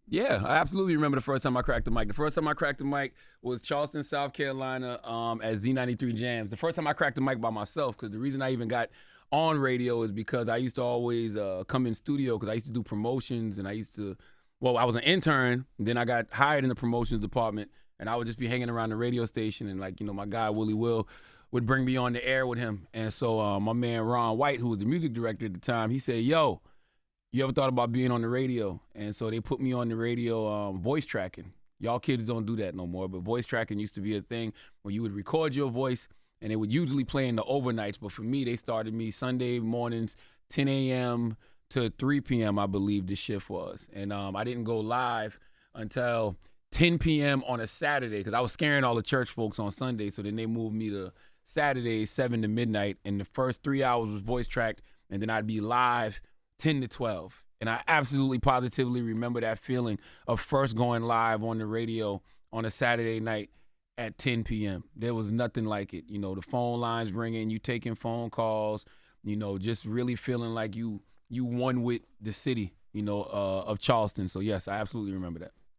Yeah, I absolutely remember the first time I cracked the mic. The first time I cracked the mic was Charleston, South Carolina, at Z93 Jams. The first time I cracked the mic by myself, because the reason I even got on radio is because I used to always come in studio because I used to do promotions and I was an intern. Then I got hired in the promotions department, and I would just be hanging around the radio station, and my guy Willie Will would bring me on the air with him. And so my man Ron White, who was the music director at the time, he said, "Yo, you ever thought about being on the radio?" And so they put me on the radio, voice tracking. Y'all kids don't do that no more, but voice tracking used to be a thing where you would record your voice and it would usually play in the overnights. But for me, they started me Sunday mornings, 10 a.m. to 3 p.m., I believe the shift was. And I didn't go live until 10 p.m. on a Saturday because I was scaring all the church folks on Sunday. So then they moved me to Saturday, 7 to midnight. And the first 3 hours was voice tracked. And then I'd be live 10 to 12. And I absolutely positively remember that feeling of first going live on the radio on a Saturday night at 10 p.m. There was nothing like it. The phone lines ringing, you taking phone calls, just really feeling like you won with the city, of Charleston. So, yes, I absolutely remember that.